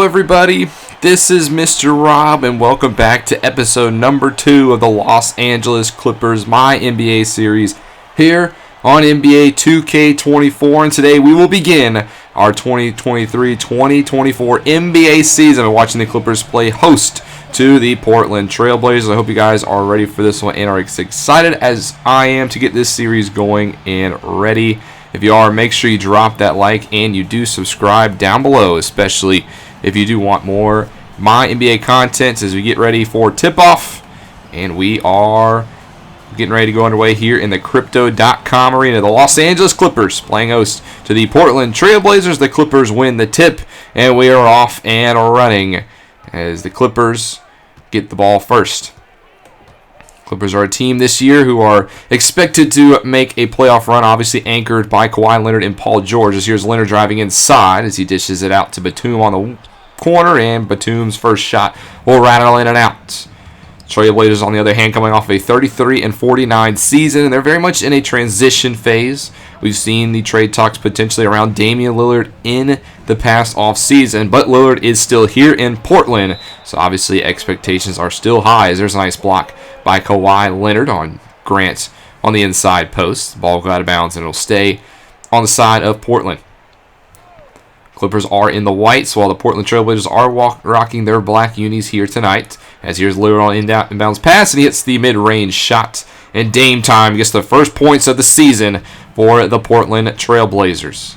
everybody. This is Mr. Rob, and welcome back to episode number 2 of the Los Angeles Clippers MyNBA series here on NBA 2K24. And today we will begin our 2023-2024 NBA season by watching the Clippers play host to the Portland Trail Blazers. I hope you guys are ready for this one and are as excited as I am to get this series going and ready. If you are, make sure you drop that like and you do subscribe down below, especially if you do want more MyNBA content as we get ready for tip-off. And we are getting ready to go underway here in the Crypto.com arena. The Los Angeles Clippers playing host to the Portland Trail Blazers. The Clippers win the tip, and we are off and running as the Clippers get the ball first. Clippers are a team this year who are expected to make a playoff run, obviously anchored by Kawhi Leonard and Paul George. This here's Leonard driving inside as he dishes it out to Batum on the corner, and Batum's first shot will rattle in and out. Trailblazers, on the other hand, coming off a 33-49 season, and they're very much in a transition phase. We've seen the trade talks potentially around Damian Lillard in the past offseason, but Lillard is still here in Portland, so obviously expectations are still high. As there's a nice block by Kawhi Leonard on Grant on the inside post. The ball will go out of bounds, and it'll stay on the side of Portland. Clippers are in the whites, while the Portland Trailblazers are rocking their black unis here tonight. As here's Lillard on inbounds pass, and he hits the mid-range shot. And Dame time gets the first points of the season for the Portland Trailblazers.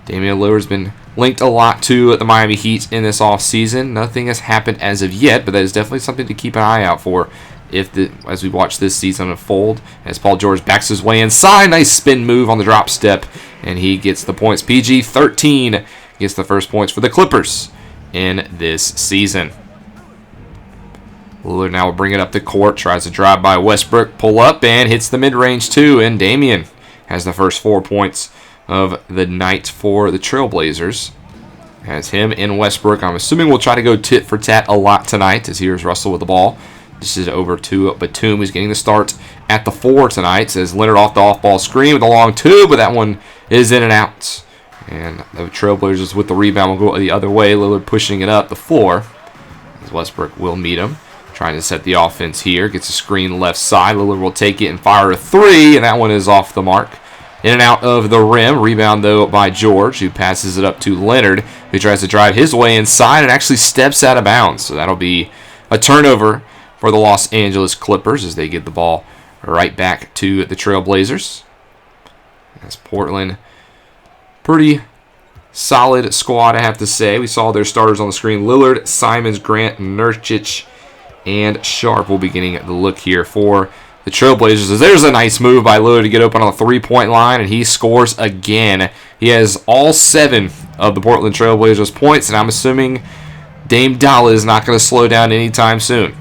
Damian Lillard's been linked a lot to the Miami Heat in this offseason. Nothing has happened as of yet, but that is definitely something to keep an eye out for as we watch this season unfold. As Paul George backs his way inside, nice spin move on the drop step, and he gets the points. PG-13 gets the first points for the Clippers in this season. Lillard now will bring it up the court, tries to drive by Westbrook, pull up, and hits the mid-range too, and Damian has the first 4 points of the night for the Trailblazers. As him and Westbrook, I'm assuming we'll try to go tit for tat a lot tonight, as here's Russell with the ball. This is over to Batum, who's getting the start at the 4 tonight. As Leonard off the off-ball screen with a long 2, but that one is in and out. And the Trailblazers with the rebound will go the other way. Lillard pushing it up the floor, as Westbrook will meet him. Trying to set the offense here. Gets a screen left side. Lillard will take it and fire a 3, and that one is off the mark. In and out of the rim. Rebound, though, by George, who passes it up to Leonard, who tries to drive his way inside and actually steps out of bounds. So that'll be a turnover for the Los Angeles Clippers as they get the ball right back to the Trailblazers. That's Portland. Pretty solid squad, I have to say. We saw their starters on the screen. Lillard, Simons, Grant, Nurkic, and Sharp will be getting the look here for the Trailblazers. As there's a nice move by Lillard to get open on the three-point line, and he scores again. He has all 7 of the Portland Trailblazers points, and I'm assuming Dame Dollar is not going to slow down anytime soon.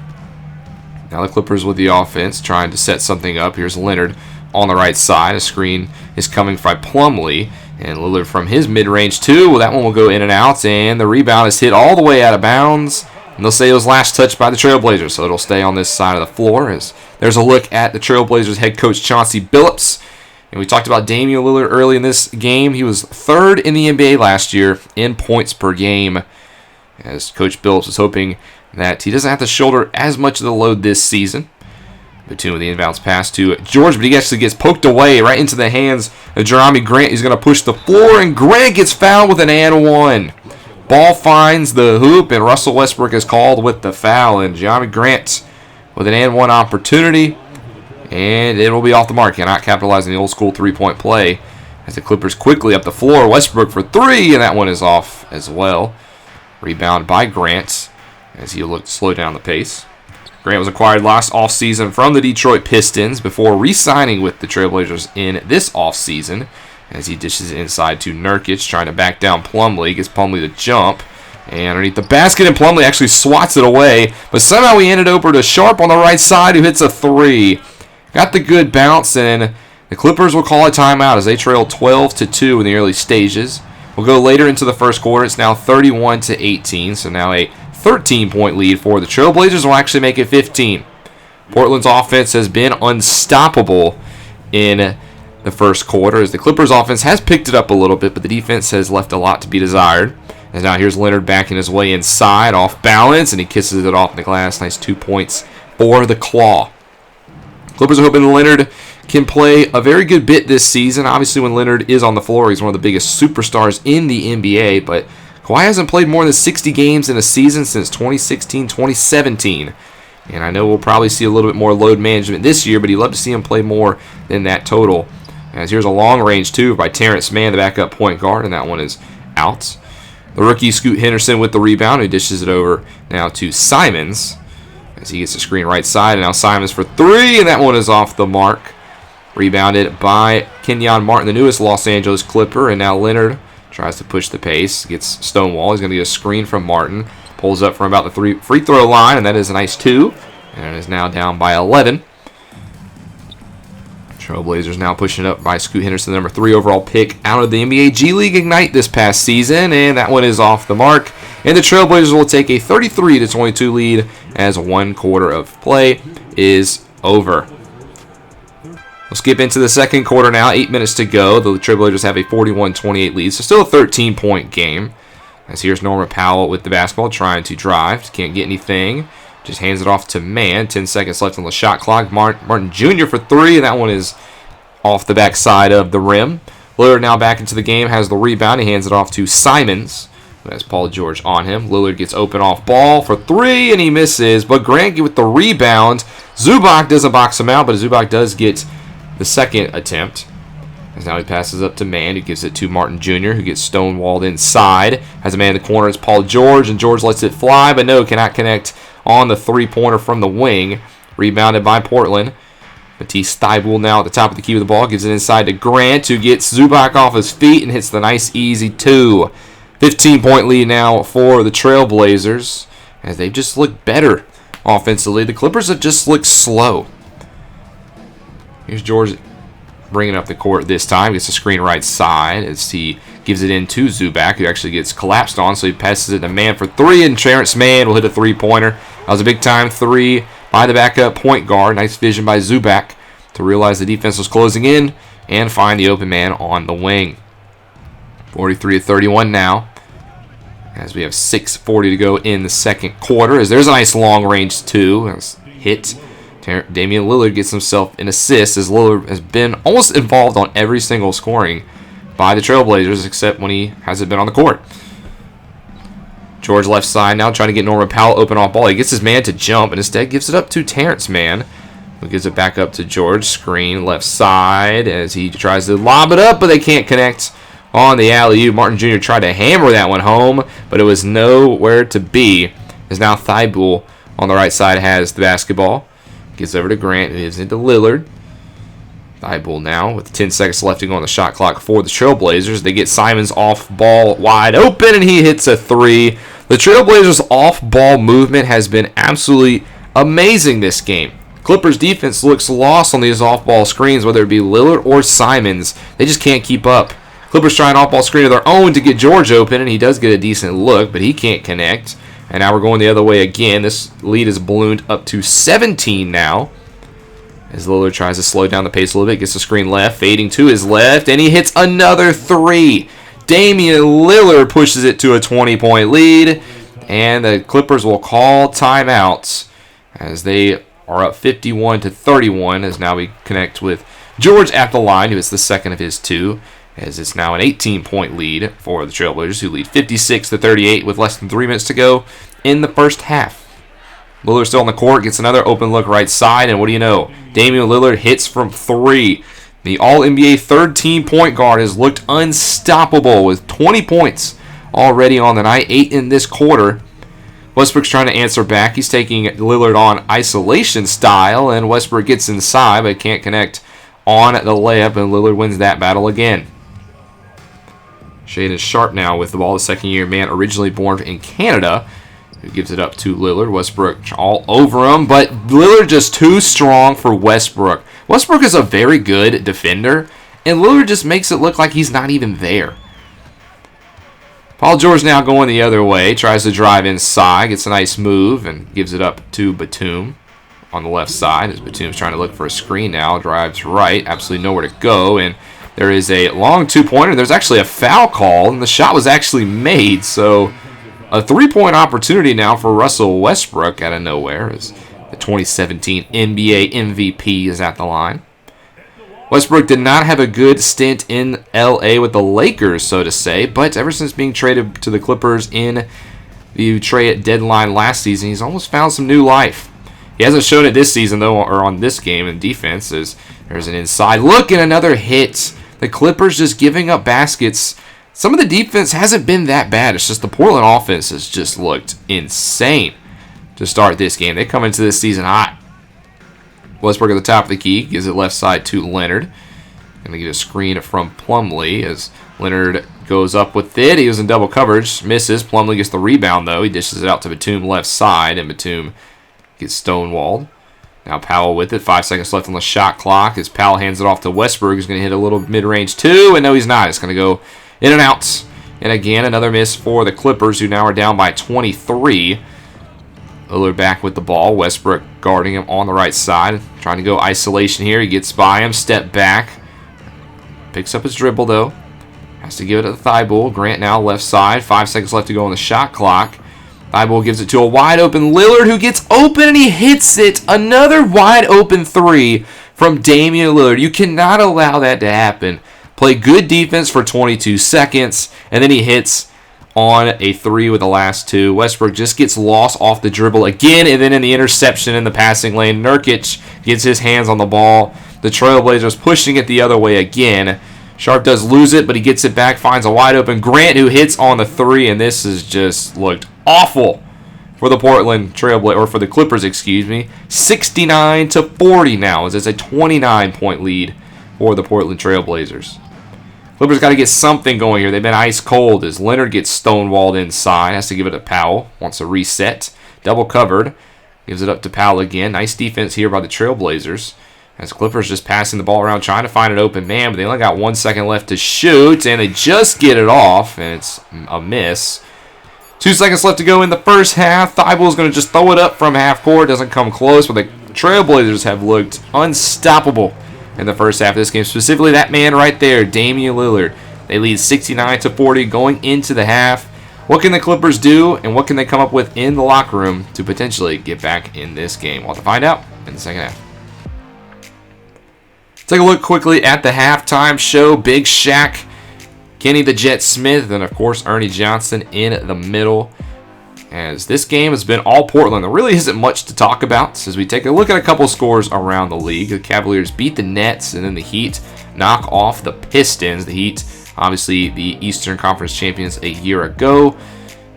Now the Clippers with the offense, trying to set something up. Here's Leonard on the right side. A screen is coming by Plumlee, and Lillard from his mid-range too. Well, that one will go in and out, and the rebound is hit all the way out of bounds. And they'll say it was last touched by the Trailblazers, so it'll stay on this side of the floor. As there's a look at the Trailblazers head coach Chauncey Billups. And we talked about Damian Lillard early in this game. He was 3rd in the NBA last year in points per game. As Coach Billups was hoping that he doesn't have to shoulder as much of the load this season. Batum with the inbounds pass to George, but he actually gets poked away right into the hands of Jerami Grant. He's going to push the floor, and Grant gets fouled with an and one. Ball finds the hoop, and Russell Westbrook is called with the foul. And Jerami Grant with an and one opportunity, and it will be off the mark. Cannot capitalize on the old school three-point play as the Clippers quickly up the floor. Westbrook for 3, and that one is off as well. Rebound by Grant as he looked to slow down the pace. Grant was acquired last offseason from the Detroit Pistons before re-signing with the Trailblazers in this offseason. As he dishes it inside to Nurkic, trying to back down Plumlee. Gets Plumlee to jump. And underneath the basket, and Plumlee actually swats it away. But somehow he ended over to Sharp on the right side, who hits a 3. Got the good bounce, and the Clippers will call a timeout as they trail 12-2 in the early stages. We'll go later into the first quarter. It's now 31-18, so now a 13-point lead for the Trailblazers will actually make it 15. Portland's offense has been unstoppable in the first quarter as the Clippers offense has picked it up a little bit, but the defense has left a lot to be desired. And now here's Leonard backing his way inside, off balance, and he kisses it off the glass. Nice 2 points for the Claw. Clippers are hoping Leonard can play a very good bit this season. Obviously, when Leonard is on the floor, he's one of the biggest superstars in the NBA, but Kawhi hasn't played more than 60 games in a season since 2016-2017. And I know we'll probably see a little bit more load management this year, but he'd love to see him play more than that total. As here's a long-range two by Terrence Mann, the backup point guard, and that one is out. The rookie Scoot Henderson with the rebound, who dishes it over now to Simons as he gets the screen right side. And now Simons for three, and that one is off the mark. Rebounded by Kenyon Martin, the newest Los Angeles Clipper. And now Leonard tries to push the pace, gets stonewall. He's going to get a screen from Martin. Pulls up from about the free throw line, and that is a nice 2. And it is now down by 11. Trailblazers now pushing up by Scoot Henderson, the number 3 overall pick out of the NBA G League Ignite this past season, and that one is off the mark. And the Trailblazers will take a 33-22 lead as 1 quarter of play is over. We'll skip into the second quarter now. 8 minutes to go. The Trailblazers have a 41-28 lead, so still a 13-point game. As here's Norman Powell with the basketball, trying to drive. Can't get anything. Just hands it off to Mann. 10 seconds left on the shot clock. Martin Jr. for 3, and that one is off the backside of the rim. Lillard now back into the game, has the rebound. He hands it off to Simons, who has Paul George on him. Lillard gets open off ball for 3, and he misses. But Grant with the rebound. Zubac doesn't box him out, but Zubac does get the second attempt. As now he passes up to Mann, who gives it to Martin Jr., who gets stonewalled inside. Has a man in the corner, it's Paul George, and George lets it fly, but no, cannot connect on the three-pointer from the wing. Rebounded by Portland. Matisse Thybulle now at the top of the key with the ball. Gives it inside to Grant, who gets Zubac off his feet and hits the nice easy 2. 15-point lead now for the Trailblazers, as they've just looked better offensively. The Clippers have just looked slow. Here's George bringing up the court this time. Gets the screen right side as he gives it in to Zubac, who actually gets collapsed on, so he passes it to Mann for 3, and Terrence Mann will hit a three-pointer. That was a big-time 3 by the backup point guard. Nice vision by Zubac to realize the defense was closing in and find the open man on the wing. 43-31 now, as we have 6:40 to go in the second quarter. As there's a nice long-range 2. That's hit. Damian Lillard gets himself an assist, as Lillard has been almost involved on every single scoring by the Trailblazers, except when he hasn't been on the court. George left side now trying to get Norman Powell open off ball. He gets his man to jump and instead gives it up to Terrence Mann, who gives it back up to George. Screen left side as he tries to lob it up, but they can't connect on the alley-oop. Martin Jr. tried to hammer that one home, but it was nowhere to be. As now Thybulle on the right side has the basketball. Gets over to Grant, who is into Lillard. Thybulle now with 10 seconds left to go on the shot clock for the Trailblazers. They get Simons off ball wide open, and he hits a 3. The Trailblazers' off-ball movement has been absolutely amazing this game. Clippers defense looks lost on these off-ball screens, whether it be Lillard or Simons. They just can't keep up. Clippers try an off-ball screen of their own to get George open, and he does get a decent look, but he can't connect. And now we're going the other way again. This lead is ballooned up to 17 now, as Lillard tries to slow down the pace a little bit. Gets the screen left, fading to his left, and he hits another 3. Damian Lillard pushes it to a 20-point lead, and the Clippers will call timeouts as they are up 51-31. As now we connect with George at the line, who is the second of his 2. As it's now an 18-point lead for the Trailblazers, who lead 56-38 with less than 3 minutes to go in the first half. Lillard still on the court, gets another open look right side, and what do you know? Damian Lillard hits from 3. The All-NBA third-team point guard has looked unstoppable with 20 points already on the night, 8 in this quarter. Westbrook's trying to answer back. He's taking Lillard on isolation style, and Westbrook gets inside but can't connect on the layup, and Lillard wins that battle again. Shaedon Sharpe now with the ball, the second-year man originally born in Canada, who gives it up to Lillard. Westbrook all over him, but Lillard just too strong for Westbrook. Westbrook is a very good defender, and Lillard just makes it look like he's not even there. Paul George now going the other way, tries to drive inside, gets a nice move, and gives it up to Batum on the left side, as Batum's trying to look for a screen now, drives right, absolutely nowhere to go, and There is a long two-pointer. There's actually a foul call, and the shot was actually made. So a three-point opportunity now for Russell Westbrook out of nowhere as the 2017 NBA MVP is at the line. Westbrook did not have a good stint in LA with the Lakers, so to say, but ever since being traded to the Clippers in the trade deadline last season, he's almost found some new life. He hasn't shown it this season, though, or on this game in defense, as there's an inside look and another hit. The Clippers just giving up baskets. Some of the defense hasn't been that bad. It's just the Portland offense has just looked insane to start this game. They come into this season hot. Westbrook at the top of the key gives it left side to Leonard. Going to get a screen from Plumlee as Leonard goes up with it. He was in double coverage. Misses. Plumlee gets the rebound, though. He dishes it out to Batum left side, and Batum gets stonewalled. Now Powell with it. 5 seconds left on the shot clock as Powell hands it off to Westbrook. He's going to hit a little mid-range two, and no, he's not. It's going to go in and out. And again, another miss for the Clippers, who now are down by 23. Lillard back with the ball. Westbrook guarding him on the right side. Trying to go isolation here. He gets by him. Step back. Picks up his dribble, though. Has to give it to the Thibault. Grant now left side. 5 seconds left to go on the shot clock. Thibault gives it to a wide-open Lillard, who gets open, and he hits it. Another wide-open three from Damian Lillard. You cannot allow that to happen. Play good defense for 22 seconds, and then he hits on a three with the last two. Westbrook just gets lost off the dribble again, and then in the interception in the passing lane, Nurkic gets his hands on the ball. The Trailblazers pushing it the other way again. Sharp does lose it, but he gets it back, finds a wide-open Grant, who hits on the three, and this has just looked awful for the Portland Trailblazers, or for the Clippers, excuse me. 69-40 now, as it's a 29-point lead for the Portland Trailblazers. Clippers got to get something going here. They've been ice cold as Leonard gets stonewalled inside. Has to give it to Powell. Wants a reset. Double covered. Gives it up to Powell again. Nice defense here by the Trailblazers. As Clippers just passing the ball around, trying to find an open man, but they only got 1 second left to shoot, and they just get it off, and it's a miss. 2 seconds left to go in the first half. Thibault's going to just throw it up from half court. Doesn't come close, but the Trailblazers have looked unstoppable in the first half of this game. Specifically, that man right there, Damian Lillard. They lead 69-40 going into the half. What can the Clippers do, and what can they come up with in the locker room to potentially get back in this game? We'll have to find out in the second half. Take a look quickly at the halftime show. Big Shaq, Kenny the Jet Smith, and of course Ernie Johnson in the middle. As this game has been all Portland, there really isn't much to talk about as we take a look at a couple scores around the league. The Cavaliers beat the Nets, and then the Heat knock off the Pistons. The Heat, obviously the Eastern Conference champions a year ago,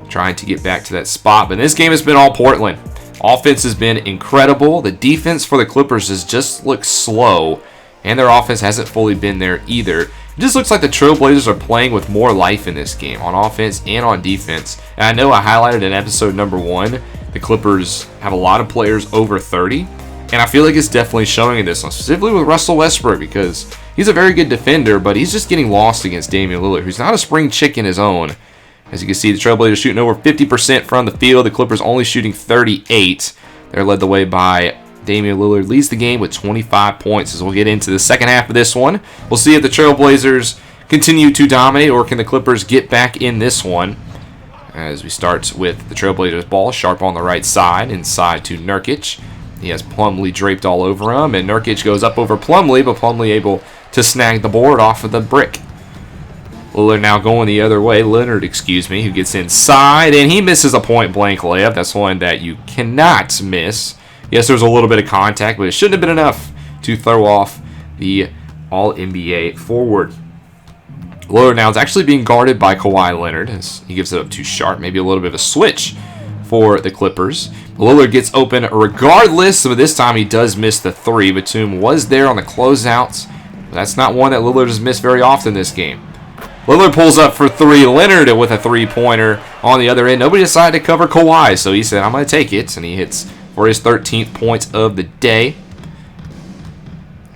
trying to get back to that spot. But this game has been all Portland. Offense has been incredible. The defense for the Clippers has just looked slow, and their offense hasn't fully been there either. It just looks like the Trailblazers are playing with more life in this game, on offense and on defense. And I know I highlighted in episode number 1, the Clippers have a lot of players over 30, and I feel like it's definitely showing in this one, specifically with Russell Westbrook, because he's a very good defender, but he's just getting lost against Damian Lillard, who's not a spring chicken his own. As you can see, the Trailblazers shooting over 50% from the field, the Clippers only shooting 38. They're led the way by Damian Lillard, leads the game with 25 points. As we'll get into the second half of this one, we'll see if the Trailblazers continue to dominate or can the Clippers get back in this one. As we start with the Trailblazers ball, Sharp on the right side, inside to Nurkic. He has Plumlee draped all over him, and Nurkic goes up over Plumlee, but Plumlee able to snag the board off of the brick. Lillard now going the other way. Leonard, who gets inside, and he misses a point-blank layup. That's one that you cannot miss. Yes, there was a little bit of contact, but it shouldn't have been enough to throw off the All-NBA forward. Lillard now is actually being guarded by Kawhi Leonard as he gives it up to Sharp. Maybe a little bit of a switch for the Clippers. Lillard gets open regardless, but this time he does miss the three. Batum was there on the closeouts. That's not one that Lillard has missed very often this game. Lillard pulls up for three. Leonard with a three-pointer on the other end. Nobody decided to cover Kawhi, so he said, I'm going to take it, and he hits for his 13th point of the day.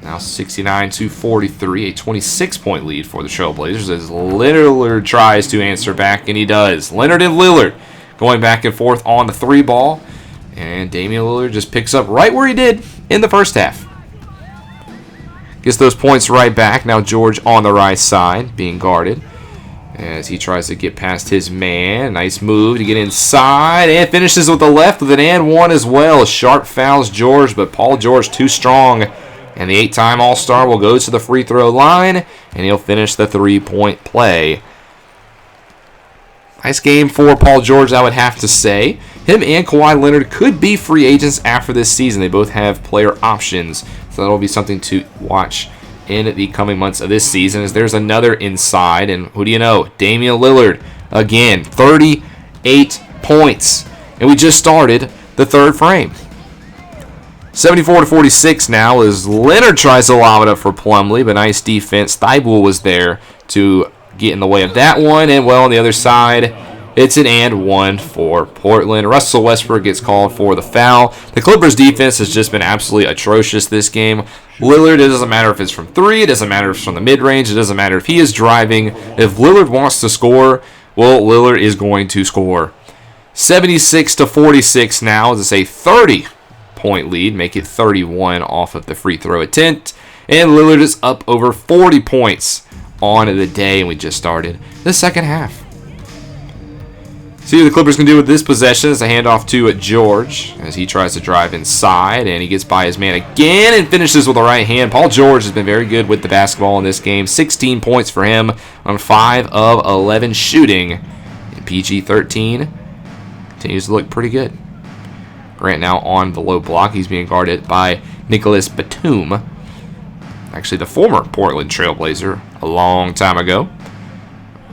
Now 69-43, a 26-point lead for the Trailblazers as Lillard tries to answer back, and he does. Leonard and Lillard going back and forth on the three ball, and Damian Lillard just picks up right where he did in the first half. Gets those points right back. Now George on the right side, being guarded as he tries to get past his man. Nice move to get inside, and finishes with the left with an and one as well. Sharp fouls George, but Paul George too strong. And the 8-time All-Star will go to the free throw line, and he'll finish the three-point play. Nice game for Paul George, I would have to say. Him and Kawhi Leonard could be free agents after this season. They both have player options, so that'll be something to watch in the coming months of this season. As there's another inside, and who do you know? Damian Lillard, again, 38 points. And we just started the third frame. 74-46 now as Leonard tries to lob it up for Plumlee, but nice defense. Thibault was there to get in the way of that one. And, well, on the other side, it's an and one for Portland. Russell Westbrook gets called for the foul. The Clippers' defense has just been absolutely atrocious this game. Lillard, it doesn't matter if it's from three. It doesn't matter if it's from the mid-range. It doesn't matter if he is driving. If Lillard wants to score, well, Lillard is going to score. 76-46 now as it's a 30-point lead. Make it 31 off of the free throw attempt. And Lillard is up over 40 points on the day, and we just started the second half. See what the Clippers can do with this possession as a handoff to George as he tries to drive inside, and he gets by his man again and finishes with the right hand. Paul George has been very good with the basketball in this game. 16 points for him on 5 of 11 shooting. And PG-13 continues to look pretty good. Grant now on the low block. He's being guarded by Nicholas Batum. Actually, the former Portland Trailblazer a long time ago.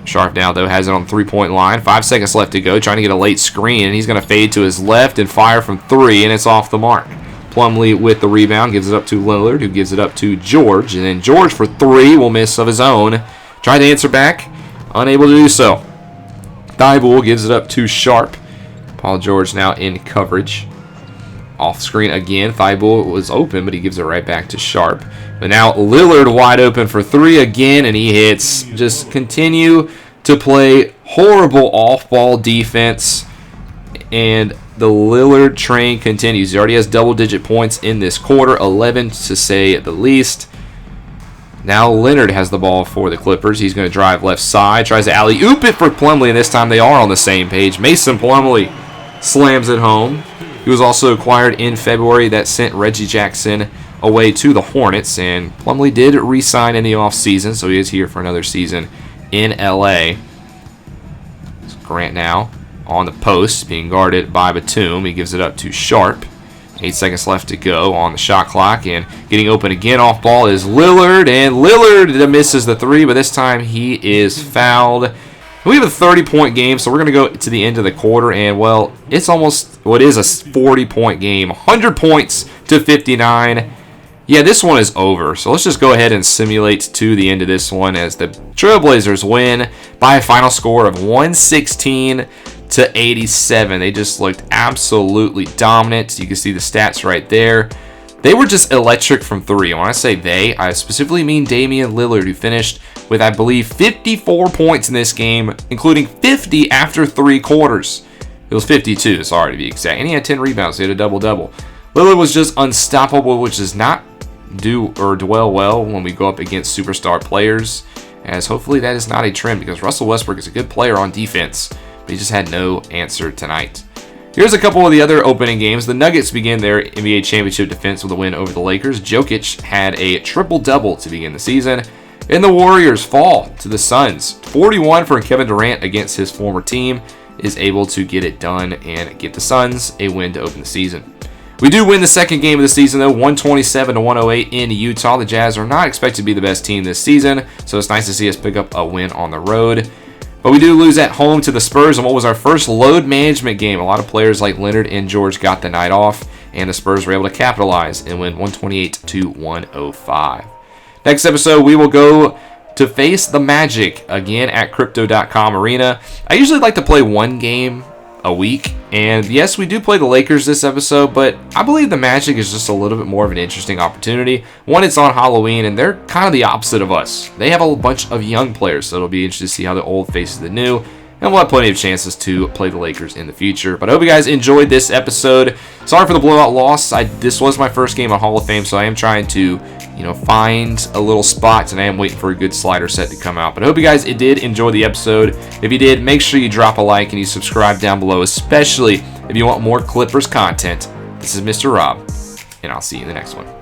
Sharp now, though, has it on the three-point line. 5 seconds left to go, trying to get a late screen, and he's going to fade to his left and fire from three, and it's off the mark. Plumlee with the rebound, gives it up to Lillard, who gives it up to George, and then George for three will miss of his own. Tried to answer back, unable to do so. Thibault gives it up to Sharp. Paul George now in coverage. Off screen again. Thibault was open, but he gives it right back to Sharp. But now Lillard wide open for three again, and he hits. Just continue to play horrible off-ball defense, and the Lillard train continues. He already has double-digit points in this quarter, 11 to say the least. Now Leonard has the ball for the Clippers. He's going to drive left side, tries to alley-oop it for Plumlee, and this time they are on the same page. Mason Plumlee slams it home. He was also acquired in February. That sent Reggie Jackson away to the Hornets, and Plumlee did re-sign in the offseason, so he is here for another season in LA. So Grant now on the post, being guarded by Batum. He gives it up to Sharp. 8 seconds left to go on the shot clock, and getting open again off ball is Lillard, and Lillard misses the three, but this time he is fouled. We have a 30-point game, so we're going to go to the end of the quarter, and, well, it's almost what is a 40-point game. 100 points to 59. Yeah, this one is over, so let's just go ahead and simulate to the end of this one as the Trailblazers win by a final score of 116 to 87. They just looked absolutely dominant. You can see the stats right there. They were just electric from three. And when I say they, I specifically mean Damian Lillard, who finished with, I believe, 54 points in this game, including 50 after three quarters. It was 52, sorry to be exact. And he had 10 rebounds. He had a double-double. Lillard was just unstoppable, which does not do or dwell well when we go up against superstar players, as hopefully that is not a trend, because Russell Westbrook is a good player on defense, but he just had no answer tonight. Here's a couple of the other opening games. The Nuggets began their NBA championship defense with a win over the Lakers. Jokic had a triple-double to begin the season. And the Warriors fall to the Suns. 41 for Kevin Durant against his former team is able to get it done and get the Suns a win to open the season. We do win the second game of the season, though, 127-108 in Utah. The Jazz are not expected to be the best team this season, so it's nice to see us pick up a win on the road. But we do lose at home to the Spurs in what was our first load management game. A lot of players like Leonard and George got the night off, and the Spurs were able to capitalize and win 128-105. Next episode, we will go to face the Magic again at Crypto.com Arena. I usually like to play one game a week, and yes, we do play the Lakers this episode, but I believe the Magic is just a little bit more of an interesting opportunity. One, it's on Halloween, and they're kind of the opposite of us. They have a bunch of young players, so it'll be interesting to see how the old faces the new. and we'll have plenty of chances to play the Lakers in the future. But I hope you guys enjoyed this episode. Sorry for the blowout loss. This was my first game on Hall of Fame, so I am trying to, find a little spot, and I am waiting for a good slider set to come out. But I hope you guys did enjoy the episode. If you did, make sure you drop a like and you subscribe down below, especially if you want more Clippers content. This is Mr. Rob, and I'll see you in the next one.